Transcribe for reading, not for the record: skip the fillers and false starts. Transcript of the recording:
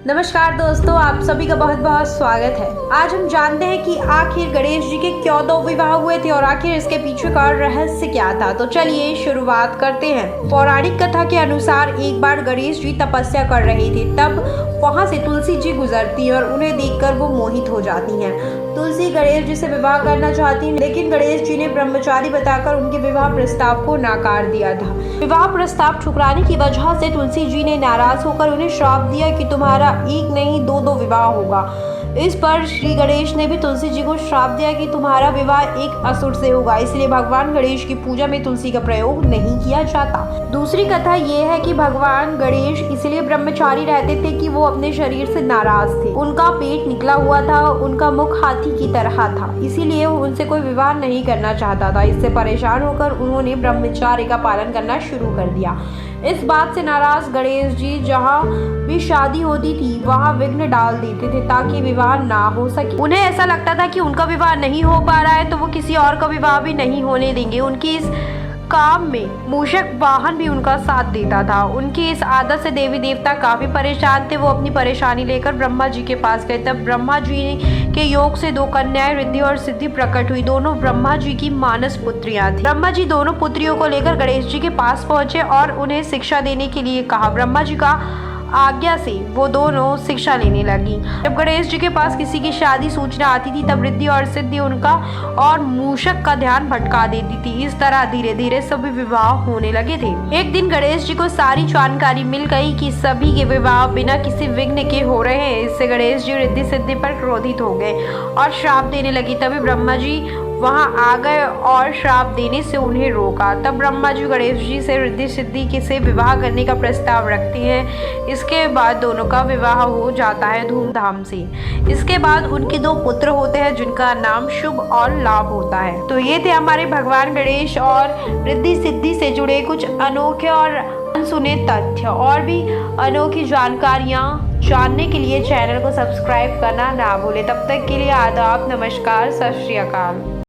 नमस्कार दोस्तों, आप सभी का बहुत बहुत स्वागत है। आज हम जानते हैं कि आखिर गणेश जी के क्यों दो विवाह हुए थे और आखिर इसके पीछे का रहस्य क्या था। तो चलिए शुरुआत करते हैं। पौराणिक कथा के अनुसार एक बार गणेश जी तपस्या कर रहे थे, तब वहां से तुलसी जी गुजरती है और उन्हें देखकर वो मोहित हो जाती हैं। तुलसी गणेश जी से विवाह करना चाहती हैं, लेकिन गणेश जी ने ब्रह्मचारी बताकर उनके विवाह प्रस्ताव को नाकार दिया था। विवाह प्रस्ताव ठुकराने की वजह से तुलसी जी ने नाराज होकर उन्हें श्राप दिया कि तुम्हारा एक नहीं दो विवाह होगा। इस पर श्री गणेश ने भी तुलसी जी को श्राप दिया कि तुम्हारा विवाह एक असुर से होगा, इसलिए भगवान गणेश की पूजा में तुलसी का प्रयोग नहीं किया जाता। दूसरी कथा ये है कि भगवान गणेश इसलिए ब्रह्मचारी रहते थे कि वो अपने शरीर से नाराज थे। उनका पेट निकला हुआ था, उनका मुख हाथी की तरह था, इसीलिए उनसे कोई विवाह नहीं करना चाहता था। इससे परेशान होकर उन्होंने ब्रह्मचार्य का पालन करना शुरू कर दिया। इस बात से नाराज गणेश जी जहाँ भी शादी होती थी वहाँ विघ्न डाल देते थे ताकि विवाह ना हो सके। उन्हें ऐसा लगता था कि उनका विवाह नहीं हो पा रहा है तो वो किसी और का विवाह भी नहीं होने देंगे। उनकी इस काम में मूषक वाहन भी उनका साथ देता था। उनकी इस आदत से देवी देवता काफी परेशान थे। वो अपनी परेशानी लेकर ब्रह्मा जी के पास गए। तब ब्रह्मा जी के योग से दो कन्याएं रिद्धि और सिद्धि प्रकट हुई। दोनों ब्रह्मा जी की मानस पुत्रियां थी। ब्रह्मा जी दोनों पुत्रियों को लेकर गणेश जी के पास पहुंचे और उन्हें शिक्षा देने के लिए कहा। ब्रह्मा जी का आज्ञा से वो दोनों शिक्षा लेने लगी। जब गणेश जी के पास किसी की शादी सूचना आती थी तब रिद्धि और सिद्धि उनका और मूषक का ध्यान भटका देती थी। इस तरह धीरे धीरे सभी विवाह होने लगे थे। एक दिन गणेश जी को सारी जानकारी मिल गई कि सभी के विवाह बिना किसी विघ्न के हो रहे हैं। इससे गणेश जी रिद्धि सिद्धि पर क्रोधित हो गए और श्राप देने लगी। तभी ब्रह्मा जी वहां आ गए और श्राप देने से उन्हें रोका। तब ब्रह्मा जी गणेश जी से रिद्धि सिद्धि से विवाह करने का प्रस्ताव रखते हैं। इसके बाद दोनों का विवाह हो जाता है धूमधाम से। इसके बाद उनके दो पुत्र होते हैं जिनका नाम शुभ और लाभ होता है। तो ये थे हमारे भगवान गणेश और रिद्धि सिद्धि से जुड़े कुछ अनोखे और अनसुने तथ्य। और भी अनोखी जानकारियाँ जानने के लिए चैनल को सब्सक्राइब करना ना भूलें। तब तक के लिए आदाब, नमस्कार, सत श्री अकाल।